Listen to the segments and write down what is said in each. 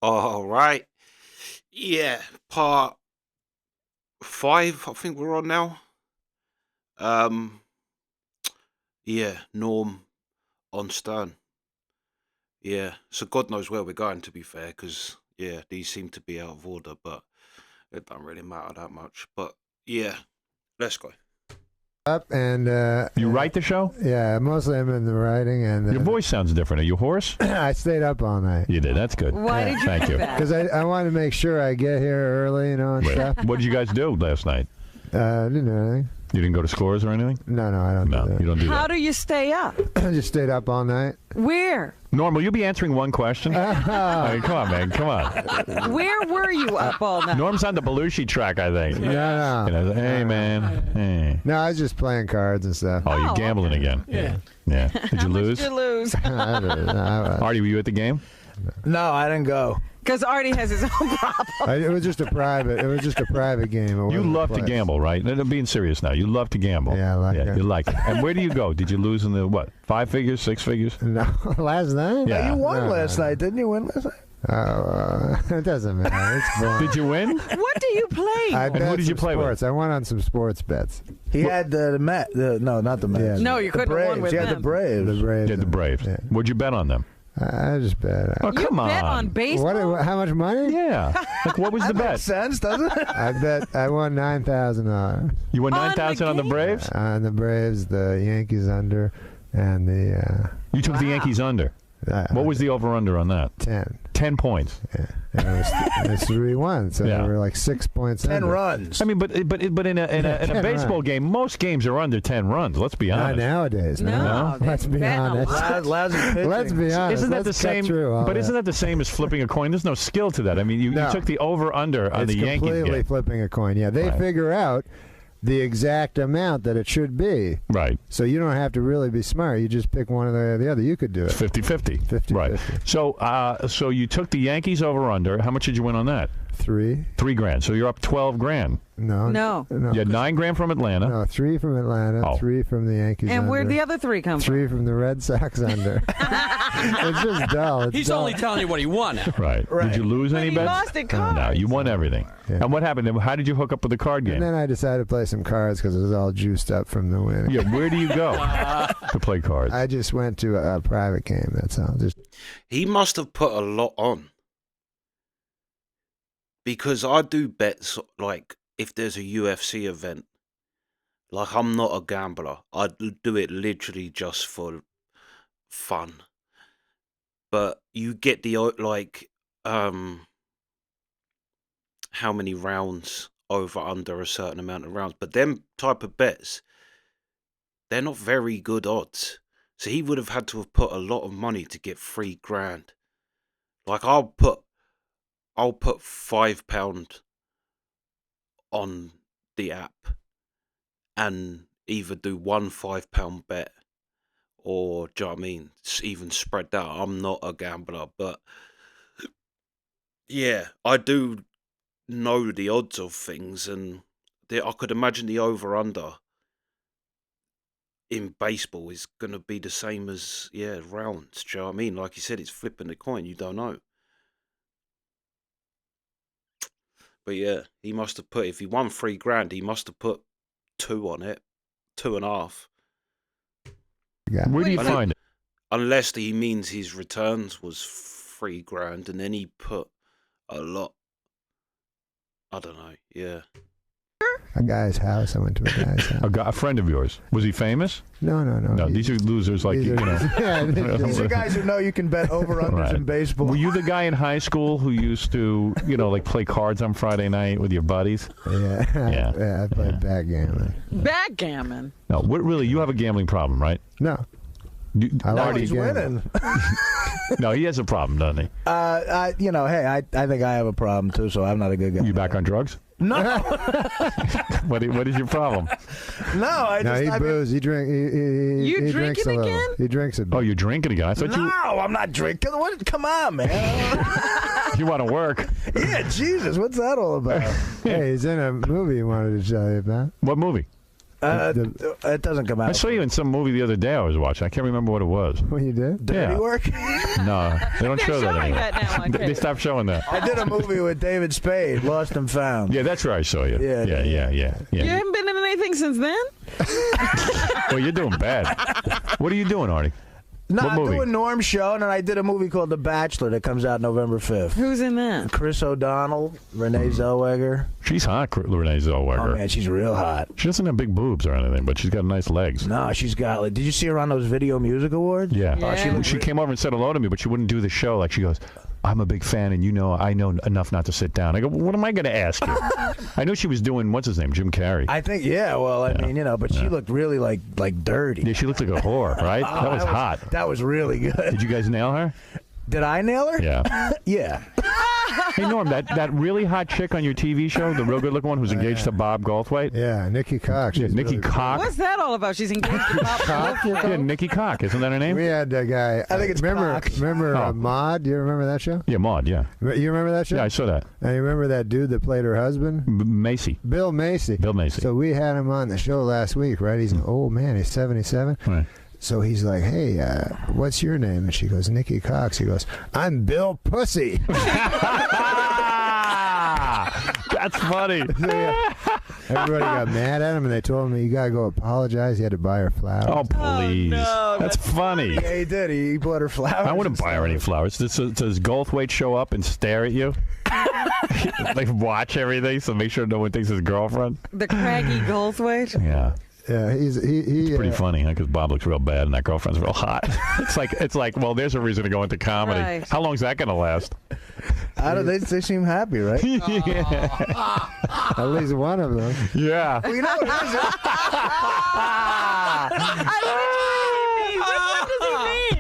All right. Yeah, part 5, I think we're on now. Um, yeah, Norm on Stern. Yeah, so God knows where we're going, to be fair, because, yeah, these seem to be out of order, but it don't really matter that much. But, yeah, let's go. Up and You write the show? yeah, mostly I'm in the writing and Your voice sounds different. Are you hoarse? I stayed up all night You did. That's good. Why did you Thank do you. that? because I wanted to make sure I get here early, and stuff. What did you guys do last night? Didn't do anything. You didn't go to Scores or anything? No, I don't No, do you that. don't do How that. do you stay up? I just stayed up all night. Where? Norm, will you be answering one question? I mean, come on, man. Come on. Where were you up all night? Norm's on the Belushi track, I think. No. You know, hey, man. Hey. No, I was just playing cards and stuff. Oh, you're Oh, gambling again. Yeah. Yeah. Did you lose? Did you lose? I don't know. Artie, were you at the game? No, I didn't go. Because Artie has his own problem. It was just a private. It was just a private game. It You wasn't a love to place. gamble, right? No, I'm being serious now. You love to gamble. Yeah, I like it. You like it. And where do you go? Did you lose in the, what, 5 figures, 6 figures? No, last night. Yeah. You won No. last night, didn't you? Win last night? It doesn't matter. It's fun. Did you win? What do you play? I who bet did you some play with? sports. I won on some sports bets. He had the Met. No, not the Mets. Yeah. No, you The couldn't have won Braves. with He had the them. Braves. The Braves. Yeah, the Braves. Yeah. What'd you bet on them? I just bet. Oh, You come on. bet on baseball? What? How much money? Yeah. Like, what was the That bet? makes sense, doesn't it? I won $9,000 You won On the $9,000 on the game? Braves? on the Braves, the Yankees under, and the You took the Yankees under. What was the over-under on that? 10? 10 points. Yeah. And it was 3-1, so Yeah. they were like 6 points. 10 under. runs. I mean, but in a 10 baseball runs. game, most games are under 10 runs. Let's be Not honest. nowadays. No, they Let's be bet a honest. lot. Lousy pitching. Let's be honest. Isn't that Let's the cut same? through all But isn't that the same as flipping a coin? There's no skill to that. I mean, you No. took the over/under on It's the Yankees completely game. flipping a coin. Yeah, they Right. figure out the exact amount that it should be. Right. So you don't have to really be smart. You just pick one or the other. You could do it. 50-50. 50-50. Right. So you took the Yankees over/under. How much did you win on that? 3? $3,000. So you're up $12,000. No. You had $9,000 from Atlanta. No, 3 from Atlanta, Oh. 3 from the Yankees. And where'd under, the other 3 come from? 3 from the Red Sox under. It's just dull. It's He's dull. only telling you what he won. Right. Did you lose But any he bets? lost at cards. No, you won everything. Yeah. And what happened? How did you hook up with the card game? And then I decided to play some cards because it was all juiced up from the win. Yeah, where do you go to play cards? I just went to a private game. That's all. Just He must have put a lot on. Because I do bets, like, if there's a UFC event, like, I'm not a gambler. I do it literally just for fun. But you get the, like, how many rounds over under a certain amount of rounds. But them type of bets, they're not very good odds. So he would have had to have put a lot of money to get $3,000. Like, I'll put £5 on the app and either do one £5 bet or, do you know what I mean, even spread that. I'm not a gambler, but yeah, I do know the odds of things, and I could imagine the over-under in baseball is going to be the same as, rounds. Do you know what I mean? Like you said, it's flipping the coin. You don't know. But yeah, he must have put, if he won $3,000, he must have put 2 on it, 2.5. Where do you I know- find it? Unless he means his returns was $3,000 and then he put a lot. I don't know. Yeah. a guy's house. I went to a guy's house. A friend of yours. Was he famous? No. No, these are losers like These you. are- You know. Yeah, These are guys who know you can bet over-unders Right. in baseball. Were you the guy in high school who used to, like play cards on Friday night with your buddies? Yeah. Yeah. I played backgammon. Backgammon. No, really, you have a gambling problem, right? No. I No, Artie- he's winning. No, he has a problem, doesn't he? I think I have a problem too, so I'm not a good guy. You back on drugs? No, What is your problem? no, He booze. He drink. He You drinks drinking a little. again? He drinks a bit. Oh, you're drinking again. I thought No, I'm not drinking. What? Come on, man. you want to work. Yeah, Jesus, what's that all about? Hey, he's in a movie he wanted to tell you about. What movie? It doesn't come out. I saw you in some movie the other day I was watching. I can't remember what it was. What you did? Dirty Yeah. work. No, they don't They're show that showing anymore. that now on They tape. stopped showing that. I did a movie with David Spade, Lost and Found. Yeah, that's where I saw you. Yeah. Yeah. You haven't been in anything since then? Well, you're doing bad. What are you doing, Artie? No, What I'm movie? doing Norm's show, and then I did a movie called The Bachelor that comes out November 5th. Who's in that? Chris O'Donnell, Renee Zellweger. She's hot, Renee Zellweger. Oh, man, she's real hot. She doesn't have big boobs or anything, but she's got nice legs. No, she's got, like, did you see her on those Video Music Awards? Yeah. Yeah. She came over and said hello to me, but she wouldn't do the show. Like, she goes, I'm a big fan, and I know enough not to sit down. I go, what am I going to ask you? I know she was doing, what's his name, Jim Carrey. I think, yeah, well, I mean, but she looked really, like dirty. Yeah, she looked like a whore, right? That was hot. That was really good. Did you guys nail her? Did I nail her? Yeah. Yeah. Hey, Norm, that really hot chick on your TV show, the real good-looking one who's engaged to Bob Goldthwait? Yeah, Nikki Cox. Yeah, she's Nikki really Cock. What's that all about? She's engaged to Bob Goldthwait. Yeah, Nikki Cock. Isn't that her name? We had a guy. I think it's Cox. Remember Oh. Maude? Do you remember that show? Yeah, Maud, yeah. You remember that show? Yeah, I saw that. And you remember that dude that played her husband? Macy. Bill Macy. Bill Macy. So we had him on the show last week, right? He's an old man. He's 77. Right. So he's like, hey, what's your name? And she goes, Nikki Cox. He goes, I'm Bill Pussy. That's funny. Everybody got mad at him, and they told him, you got to go apologize. He had to buy her flowers. Oh, please. no, that's funny. Yeah, he did. He bought her flowers. I wouldn't buy her any flowers. Does Goldthwait show up and stare at you? Like, watch everything, so make sure no one thinks his girlfriend? The craggy Goldthwait. Yeah. Yeah, he's Pretty funny, huh? Because Bob looks real bad and that girlfriend's real hot. It's like, well, there's a reason to go into comedy. Right. How long's that going to last? I don't. They seem happy, right? Yeah. at least one of them. Yeah. Well, you know what it is?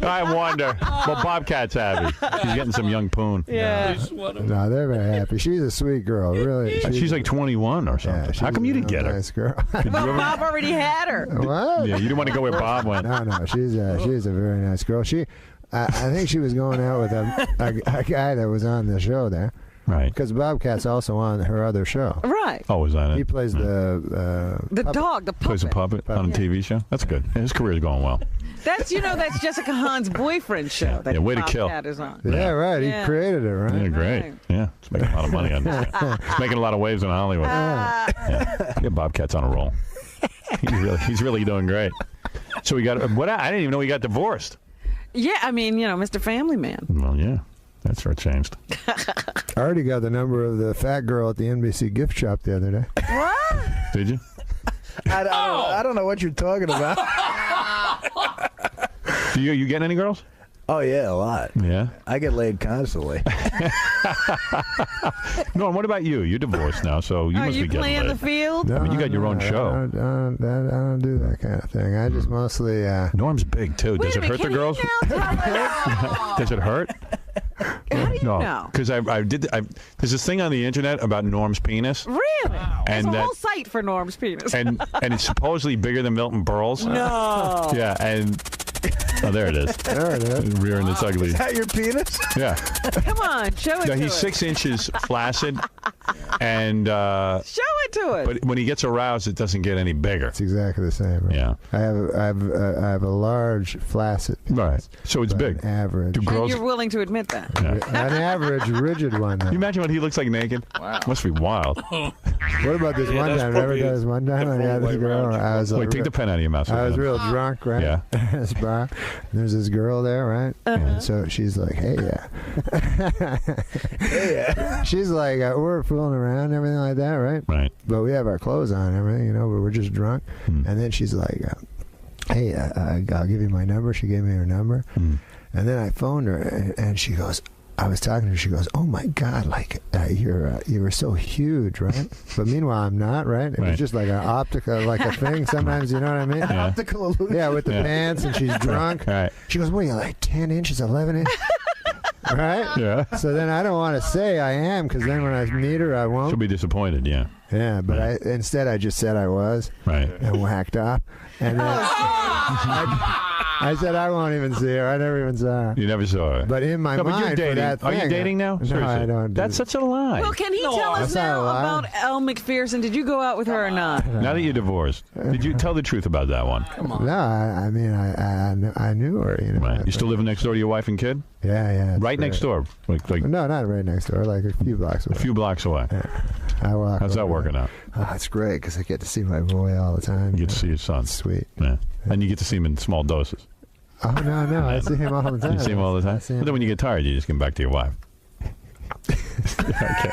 I wonder. Well, Bobcat's happy. She's getting some young poon. Yeah. No, they're very happy. She's a sweet girl, really. She's like 21 or something. she's How come you didn't a get her? Nice girl. Did you Well, ever- Bob already had her. What? Yeah, you didn't want to go where Bob went. No, she's a very nice girl. I think she was going out with a guy that was on the show there, Right. because Bobcat's also on her other show. Right. Oh, was that it? He plays the Dog, the Plays a puppet. puppet on a TV show? That's good. His career's going well. That's Jessica Hahn's boyfriend show. That Yeah, way to Bob kill. Cat is on. Yeah, right. Yeah. He created it, right? Yeah, great. Right. Yeah, it's making a lot of money on this. It's making a lot of waves in Hollywood. Yeah, Bobcat's on a roll. He's really doing great. So we got what? I didn't even know he got divorced. Yeah, I mean, Mr. Family Man. Well, yeah, that's where it changed. I already got the number of the fat girl at the NBC gift shop the other day. What? Did you? I don't know what you're talking about. Do you getting any girls? Oh yeah, a lot. Yeah. I get laid constantly. Norm, what about you? You're divorced now, so you Are must you be getting playing the laid. field? No, mean, you got your own show. I don't do that kind of thing. I just mostly. Norm's big too. Does it hurt the girls? Does it hurt? How do you know? Because there's this thing on the internet about Norm's penis, Really? And There's a that- whole site for Norm's penis. and it's supposedly bigger than Milton Berle's. No. Yeah, and oh, there it is, There it is. rearing its ugly. Is that your penis? Yeah, Come on, show it no, to he's us. 6 inches flaccid, and Show it to us. but when he gets aroused, it doesn't get any bigger. It's exactly the same. Right? Yeah, I have a large flaccid. right. So it's but big. an average. Do and girls? you're willing to admit that. Yeah. An average rigid one. Though. Can you imagine what he looks like naked? Wow. Must be wild. What about this one that's time? Remember probably this one time I the got wrong this way girl. around. I was Wait, like, take the pen out of your mouth. I was real drunk, right? Yeah. At this bar. There's this girl there, right? And so she's like, hey, yeah. She's like, we're fooling around and everything like that, right? Right. But we have our clothes on and everything, but we're just drunk. And then she's like, hey, I'll give you my number. She gave me her number. And then I phoned her, and she goes, I was talking to her. She goes, "Oh my God, like you were so huge, right?" But meanwhile, I'm not, right? It Right. was just like an optical, like a thing. Sometimes, you know what I mean? Yeah. Optical illusion. Yeah, with the Yeah. pants, and she's drunk. Right. She goes, "What are you, like 10 inches, 11 inches?" Right? Yeah. So then I don't want to say I am, because then when I meet her, I won't. She'll be disappointed. Yeah. Yeah, but instead I just said I was Right. and whacked off. And then I said I won't even see her. I never even saw her. You never saw her. But in my no, but mind, you're dating. for that Are thing, you dating now? No, Seriously. I don't. That's such a lie. Well, can he tell us That's not now a lie. about Elle McPherson? Did you go out with her or not? Now that you're divorced, did you tell the truth about that one? No, I mean, I knew her. You know. Right. You still living next door to your wife and kid? Yeah. Right next door. Like No, not right next door. Like a few blocks away. a few blocks away. I walk How's that over working there. out? Oh, it's great because I get to see my boy all the time. You get to see your son. It's sweet. Yeah. And you get to see him in small doses. Oh no, I see him all the time. You see him all the time? I see him. But then when you get tired, you just get back to your wife. Okay.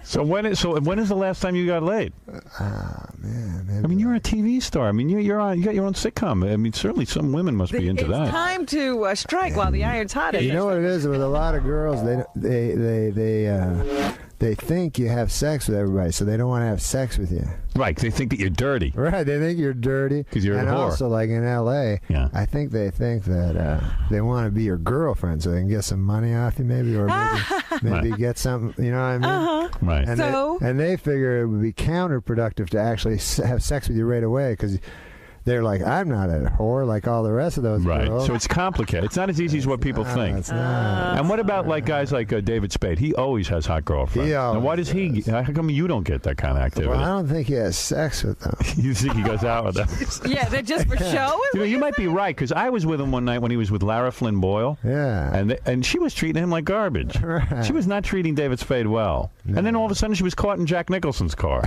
So when is the last time you got laid? Man. I mean, you're a TV star. I mean, you got your own sitcom. I mean, certainly some women must be into It's that. time to strike while the iron's hot. You know what it is with a lot of girls? They think you have sex with everybody, so they don't want to have sex with you. Right. They think that you're dirty. Right? They think you're dirty 'Cause you're a and whore. also, like in L.A., Yeah. I think they think that they want to be your girlfriend, so they can get some money off you, maybe, or maybe Right. get something. You know what I mean? Right. And So? they figure it would be counterproductive to actually have sex with you right away because they're like, I'm not a whore like all the rest of those Right. girls. So it's complicated. It's not as easy as what people think. It's not. And what about like guys like David Spade? He always has hot girlfriends. He Now, why does always he? How come you don't get that kind of activity? Well, I don't think he has sex with them. You think he goes out with them? Yeah, they're just for show. You know, you might be right because I was with him one night when he was with Lara Flynn Boyle. Yeah. And she was treating him like garbage. Right. She was not treating David Spade well. And then all of a sudden she was caught in Jack Nicholson's car.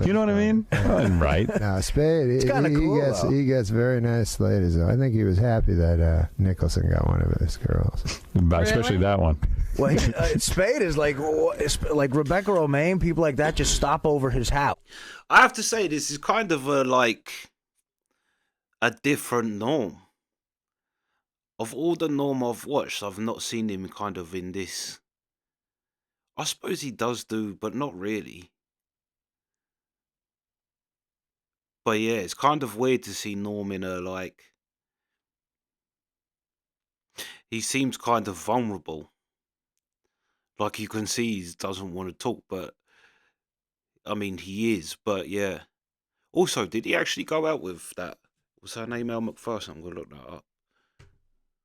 You know what I mean? That wasn't right. No, Spade, It's kinda cool, though. he gets very nice ladies, though. I think he was happy that Nicholson got one of his girls. Especially that one. Well, Spade is like Rebecca Romaine. People like that just stop over his house. I have to say, this is kind of a different norm. Of all the norm I've watched, I've not seen him kind of in this. I suppose he does do, but not really. But yeah, it's kind of weird to see Norm in a he seems kind of vulnerable. Like you can see he doesn't want to talk, but I mean he is, but yeah. Also, did he actually go out with that? Was her name Elle McPherson? I'm gonna look that up.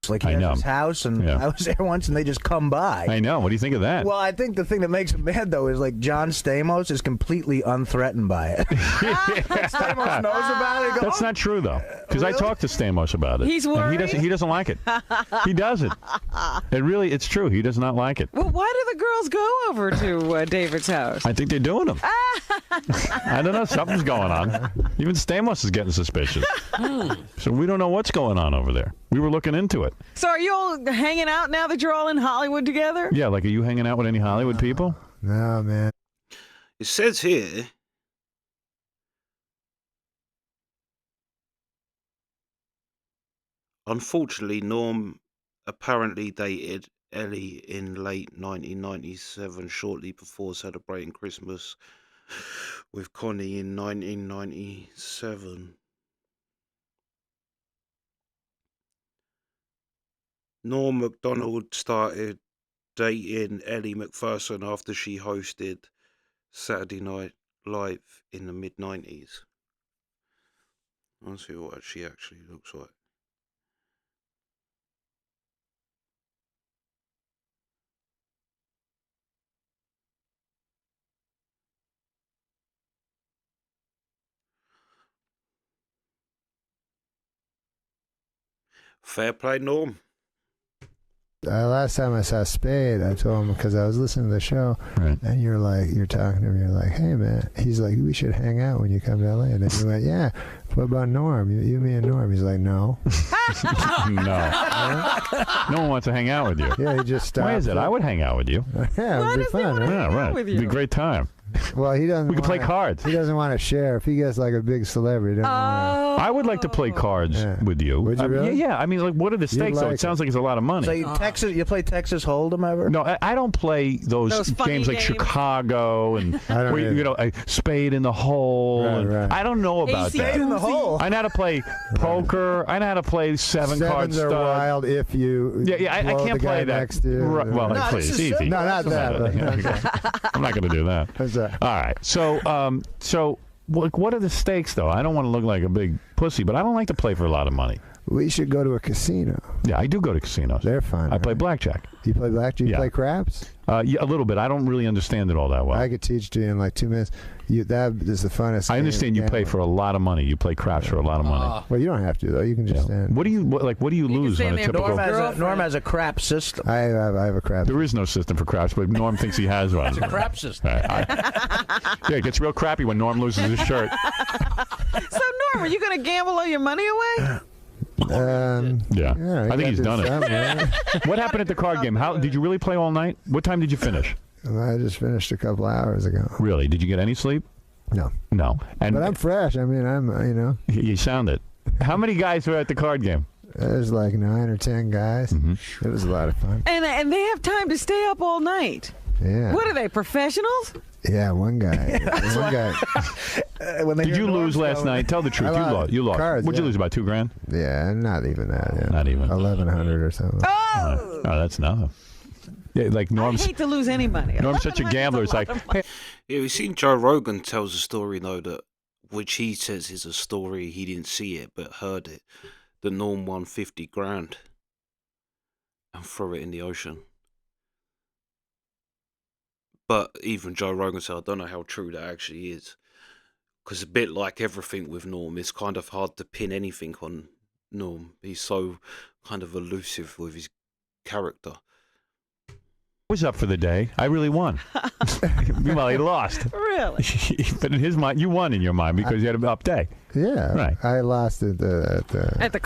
It's like he I has know. his house, and Yeah. I was there once, and they just come by. I know. What do you think of that? Well, I think the thing that makes him mad, though, is like John Stamos is completely unthreatened by it. Stamos knows about it. He goes, That's not true though, because I talked to Stamos about it. He's and worried? He doesn't like it. He doesn't. It's true. He does not like it. Well, why do the girls go over to David's house? I think they're doing them. I don't know. Something's going on. Even Stamos is getting suspicious. So we don't know what's going on over there. We were looking into it. So are you all hanging out now that you're all in Hollywood together? Yeah, like, are you hanging out with any Hollywood people? No, man. It says here. Unfortunately, Norm apparently dated Ellie in late 1997, shortly before celebrating Christmas with Connie in 1997. Norm Macdonald started dating Ellie McPherson after she hosted Saturday Night Live in the mid-90s. Let's see what she actually looks like. Fair play, Norm. Last time I saw Spade, I told him because I was listening to the show, Right. and you're talking to him, you're like, hey man, he's like, we should hang out when you come to LA. And then you went, yeah, what about Norm? You, me, and Norm. He's like, no. No. No one wants to hang out with you. Yeah, he just stopped. Why is it? I would hang out with you. Yeah, it Why would be does he fun, wanna right? Yeah, hang out right. with It'd be you? a great time. Well, he doesn't. We could play wanna- cards. He doesn't want to share. If he gets like a big celebrity, he doesn't wanna- I would like to play cards Yeah. with you. Would you I mean, really? Yeah. I mean, like, what are the stakes? Though like it sounds like it's a lot of money. So you play Texas Hold'em ever? No, I don't play Those funny games like games. Chicago and I don't where, either. a spade in the hole. Right, and right. I don't know about AC that. Spade in the hole. I know how to play poker. I know how to play seven card Sevens are stud. wild if you. Yeah, I blow can't the guy play that. next to you. Right, well, No, please, this is easy. simple. No, not that. But, I'm not going to do that. That's right. All right. So what are the stakes, though? I don't want to look like a big pussy, but I don't like to play for a lot of money. We should go to a casino. Yeah, I do go to casinos. They're fun. I play blackjack. You play blackjack? You play craps? Yeah, a little bit. I don't really understand it all that well. I could teach to you in like 2 minutes. That is the funnest. I understand you play for a lot of money. You play craps for a lot of money. Well, you don't have to though. You can just stand. What do you lose on a typical? Norm has a crap system. I have a crap. There is no system for craps, but Norm thinks he has one. It's a crap system. Yeah, it gets real crappy when Norm loses his shirt. So, Norm, are you going to gamble all your money away? I think he's done it. What happened at the card game? How did you really play all night? What time did you finish? I just finished a couple hours ago. Really? Did you get any sleep? No. No. But I'm fresh. I mean, I'm. You sound it. How many guys were at the card game? There's like 9 or 10 guys. It was a lot of fun. And they have time to stay up all night. Yeah. What are they, professionals? Yeah, one guy. Did you lose last night? Tell the truth. You lost. Cards, What'd you lose, about $2,000? Yeah, not even that. Yeah. Not even 1,100 or something. Oh, that's nothing. Yeah, like Norm's. I hate to lose any money. Norm's such a gambler. It's like, hey. Yeah, we've seen Joe Rogan tells a story though that, which he says is a story, he didn't see it but heard it. That Norm won $50,000 and threw it in the ocean. But even Joe Rogan said, I don't know how true that actually is. Because a bit like everything with Norm, it's kind of hard to pin anything on Norm. He's so kind of elusive with his character. I was up for the day. I really won. Meanwhile, he lost. Really? But in his mind, you won in your mind because you had an up day. Yeah. Right. I lost at the cards. At the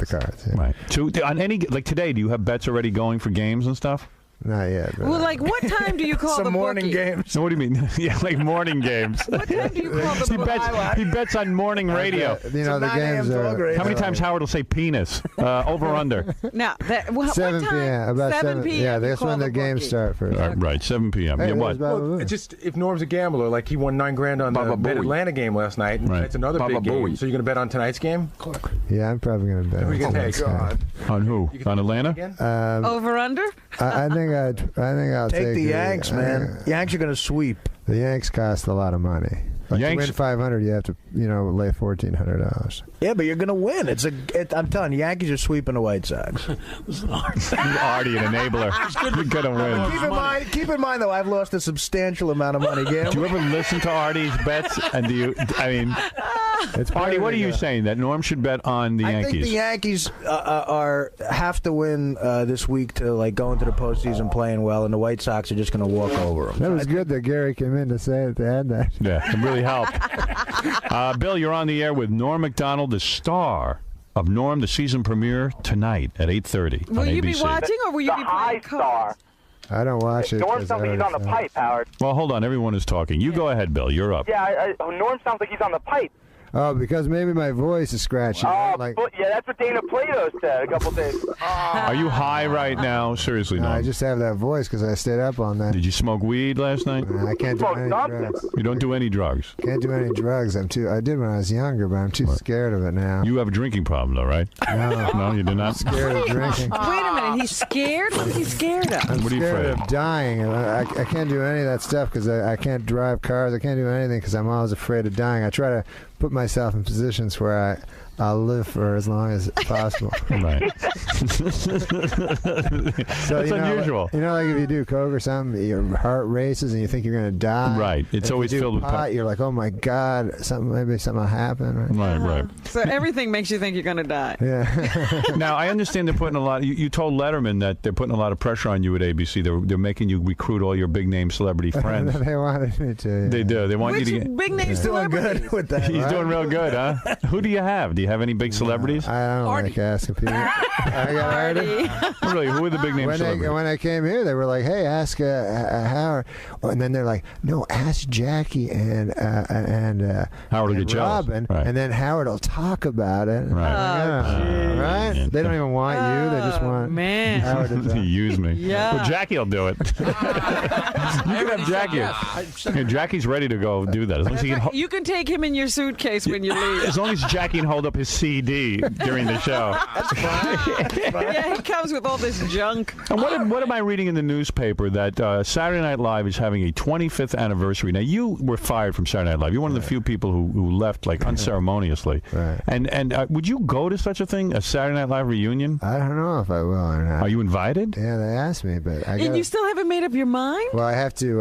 cards, yeah. Right. So on any, like today, do you have bets already going for games and stuff? Not yet. Well, like what time do you call Some the morning bookie? games. So what do you mean? Yeah, like morning games. What time do you call the bookie? He bets on morning radio. You know, the games are... How many times Howard will say penis? Over under. Now, 7 p.m. About 7 p.m. Yeah, that's when the games start first. Right, 7 p.m. Hey, Yeah, what? Well, just if Norm's a gambler, like he won $9,000 on the Mid-Atlanta game last night, and that's another big game. So you're going to bet on tonight's game? Yeah, I'm probably going to bet. Who are you going to take? On who? On Atlanta? Over under? I think I'll take the Yanks, man. Yanks are going to sweep. The Yanks cost a lot of money. Like Yanks, to win 500, you have to, lay $1,400. Yeah, but you're going to win. I'm telling you, Yankees are sweeping the White Sox. Artie, an enabler. You're going to win. Keep in mind, though, I've lost a substantial amount of money. Do you ever listen to Artie's bets? And Artie, what are you saying? That Norm should bet on the Yankees? I think the Yankees have to win this week to go into the postseason playing well, and the White Sox are just going to walk over them. That was good that Gary came in to say it to add that. Yeah, it really helped. Bill, you're on the air with Norm Macdonald, the star of Norm, the season premiere tonight at 8:30 Will on you ABC. be watching or will you be playing cards? I don't watch it. Norm sounds like he's on the pipe, Howard. Well, hold on. Everyone is talking. You go ahead, Bill. You're up. Yeah, Norm sounds like he's on the pipe. Oh, because maybe my voice is scratchy. Yeah, that's what Dana Plato said a couple days. Are you high right now? Seriously, Norm. I just have that voice because I stayed up all night. Did you smoke weed last night? I can't do any drugs. You don't do any drugs? Can't do any drugs. I did when I was younger, but I'm too scared of it now. You have a drinking problem, though, right? No. No, you do not? I'm scared of drinking. Wait a minute. He's scared? What is he scared of? I'm What are you scared afraid of dying. I can't do any of that stuff because I can't drive cars. I can't do anything because I'm always afraid of dying. I try to put myself in positions where I'll live for as long as possible. Right. So, That's unusual. Like if you do coke or something, your heart races and you think you're going to die. Right. It's always filled with pot. You're like, oh my God, maybe something will happen. Right. So everything makes you think you're going to die. Yeah. Now, I understand they're putting a lot. You told Letterman that they're putting a lot of pressure on you at ABC. They're making you recruit all your big name celebrity friends. They wanted me to. Yeah. They do. They want Which you to get. big name celebrity? Good with that. He's doing real good, huh? Who do you have? Do you have any big celebrities? I don't like asking people. I got Artie. Really, who are the big name celebrities? When I came here, they were like, "Hey, ask Howard," and then they're like, "No, ask Jackie and Howard will get jealous. Robin," Right. and then Howard will talk about it. Right. Right? They don't even want you; they just want Howard to talk. Use me. Yeah. Well, Jackie will do it. You can have Jackie. Jackie's ready to go do that. As long as he can. You can take him in your suitcase when you leave. As long as Jackie can hold up his CD during the show. Yeah, he comes with all this junk. And what am I reading in the newspaper that Saturday Night Live is having a 25th anniversary? Now, you were fired from Saturday Night Live. You're one of the few people who left like unceremoniously. Right. And would you go to such a thing, a Saturday Night Live reunion? I don't know if I will or not. Are you invited? Yeah, they asked me, but And you still haven't made up your mind? Well, I have to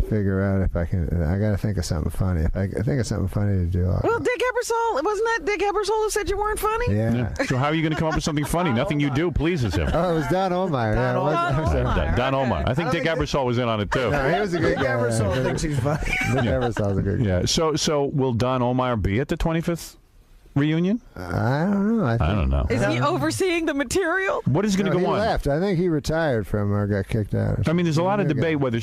figure out if I can. I got to think of something funny. If I think of something funny to do, Well, Dick Ebersol, wasn't that Dick Ebersol who said you weren't funny? yeah. So how are you going to come up with something funny? Nothing you do pleases him. Oh, it was Don Omar. Yeah, it was. Don Omar. I think Dick Ebersol was in on it too. No, he was a good Dick guy. Ebersol thinks he's funny. Dick Ebersol's a good guy. Yeah. So will Don Omar be at the 25th reunion? I don't know. I don't know. Is he overseeing the material? What is going to He go on? left. I think he retired from or got kicked out. I mean, there's a lot of debate whether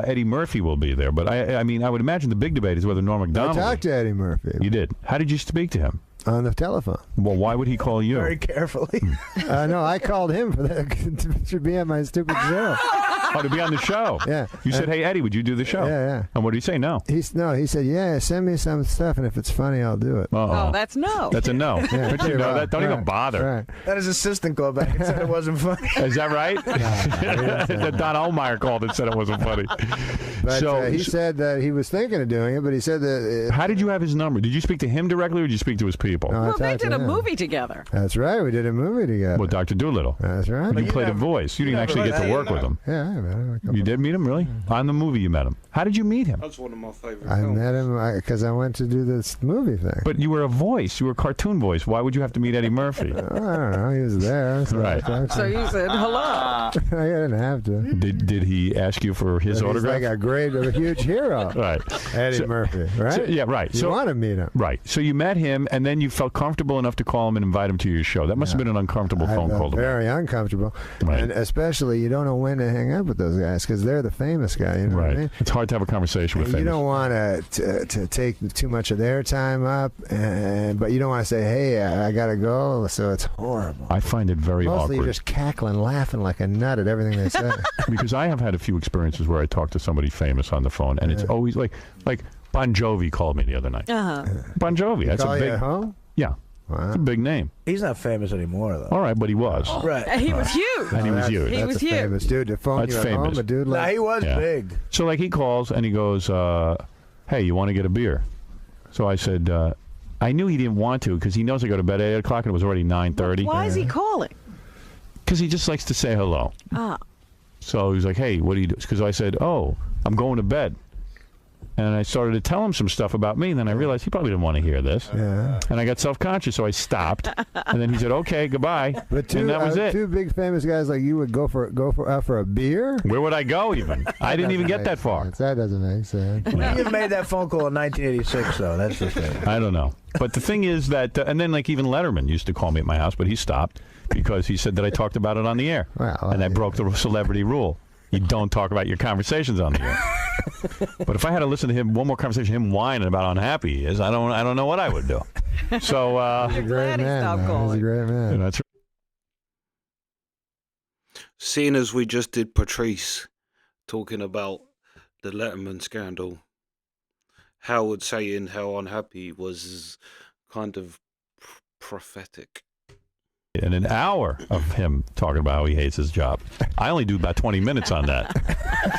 Eddie Murphy will be there, but I mean, I would imagine the big debate is whether Norm I Macdonald. talked to Eddie Murphy You did. How did you speak to him? on the telephone. Well, why would he call you? Very carefully. No, I called him for that to be on my stupid show. Oh, to be on the show. Yeah. You said, "Hey, Eddie, would you do the show?" Yeah, yeah. And what did he say? No. He said, "Yeah, send me some stuff, and if it's funny, I'll do it." Uh-oh. Oh, that's no. That's a no. Yeah, Don't you know that? Don't even bother. Right. Then his assistant called back and said it wasn't funny. Is that right? That Don Olmeyer called and said it wasn't funny. But So he said that he was thinking of doing it, but he said that. How did you have his number? Did you speak to him directly, or did you speak to his people? No, I Well, they talked to did a him. movie together. That's right. We did a movie together. With Dr. Doolittle. That's right. But you you played a never- voice. You didn't you actually never get to met work with him. Yeah, I met him. You did meet him, really? On the movie you met him. How did you meet him? That's one of my favorite I films. met him because I went to do this movie thing. But you were a voice. You were a cartoon voice. Why would you have to meet Eddie Murphy? I don't know. He was there. So Right. I talked to So him. you said hello. I didn't have to. Did he ask you for his He's autograph? like a huge hero. Right. Eddie So- Murphy, right? So- yeah, right. You So- want to meet him. Right. So you met him, and then you felt comfortable enough to call him and invite him to your show. That must have been an uncomfortable I phone felt call to make. very uncomfortable. Right. And especially, you don't know when to hang up with those guys because they're the famous guy. You know what I Right. mean? It's hard to have a conversation with And you famous. don't want to take too much of their time up, but you don't want to say, "Hey, I gotta go." So it's horrible. I find it very Mostly awkward you're just cackling, laughing like a nut at everything they say. because I have had a few experiences where I talk to somebody famous on the phone, and it's always like Bon Jovi called me the other night. Uh-huh. Bon Jovi. That's Call a you big. at home? Yeah. Wow. It's a big name. He's not famous anymore, though. All right, but he was. Right. And he was huge. And he was That's- huge. He That's was a huge. famous dude to phone That's you at famous. home. A dude Nah, like he was Yeah. big. So like he calls and he goes, "Hey, you want to get a beer?" So I said, I knew he didn't want to because he knows I go to bed at 8 o'clock and it was already 9:30. Why is he calling? Because he just likes to say hello. Ah. So he's like, "Hey, what do you do?" Because I said, "Oh, I'm going to bed." And I started to tell him some stuff about me, and then I realized he probably didn't want to hear this. Yeah. And I got self-conscious, so I stopped. And then he said, "Okay, goodbye." But and that was it. two big famous guys like you would go for a beer. Where would I go even? I didn't even get that far. That doesn't make sense. You made that phone call in 1986, though. That's the thing. I don't know. But the thing is that, and then like even Letterman used to call me at my house, but he stopped because he said that I talked about it on the air. Well, And I broke the celebrity rule. You don't talk about your conversations on the air. But if I had to listen to him, one more conversation, him whining about how unhappy he is, I don't know what I would do. So, He's a great Glad he man. stopped Man. He's a calling. great man. that's Seeing as we just did Patrice talking about the Letterman scandal, Howard saying how unhappy was kind of prophetic. in an hour of him talking about how he hates his job. I only do about 20 minutes on that.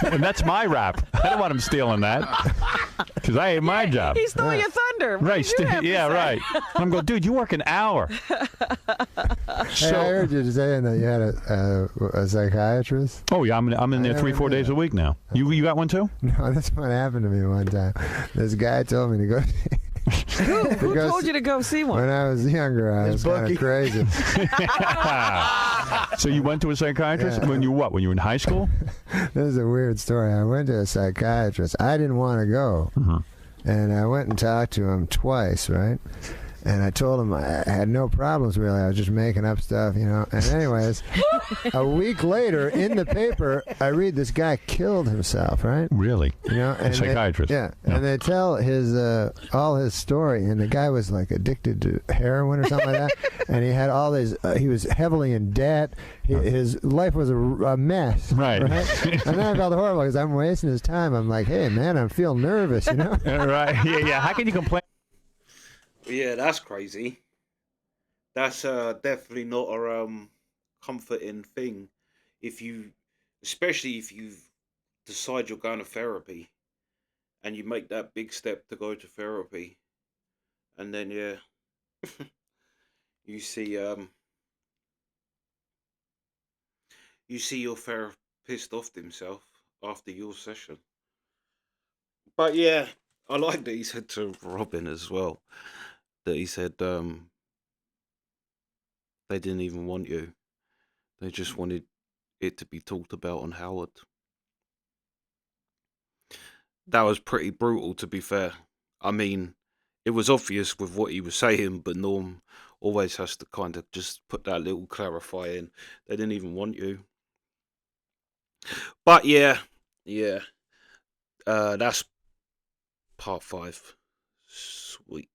And that's my rap. I don't want him stealing that because I hate my job. He stole your thunder. What Right, did you have to yeah, say? right. I'm going, dude, you work an hour. Hey, I heard you saying that you had a psychiatrist. Oh, yeah, I'm in there I 3-4 never days knew a week now. You got one too? No, that's what happened to me one time. This guy told me to go. Who told you to go see one? When I was younger, I was kind bookie. of crazy. So you went to a psychiatrist when you what? When you were in high school? This is a weird story. I went to a psychiatrist. I didn't want to go. And I went and talked to him twice, right? And I told him I had no problems, really. I was just making up stuff, you know. And anyways, a week later, in the paper, I read this guy killed himself, right? Really? You know, and psychiatrist. Yeah, and they tell his all his story, and the guy was like addicted to heroin or something like that, and he had all these. He was heavily in debt. His life was a mess. Right. And then I felt horrible because I'm wasting his time. I'm like, hey man, I feel nervous, you know. Right. Yeah. How can you complain? Yeah, that's crazy. that's definitely not a comforting thing. If you, especially if you decide you're going to therapy and you make that big step to go to therapy, and then yeah, you see your therapist off himself after your session. But yeah, I like that he said to Robin as well that he said they didn't even want you. They just wanted it to be talked about on Howard. That was pretty brutal, to be fair. I mean, it was obvious with what he was saying, but Norm always has to kind of just put that little clarify in. They didn't even want you. But yeah, that's part 5. Sweet.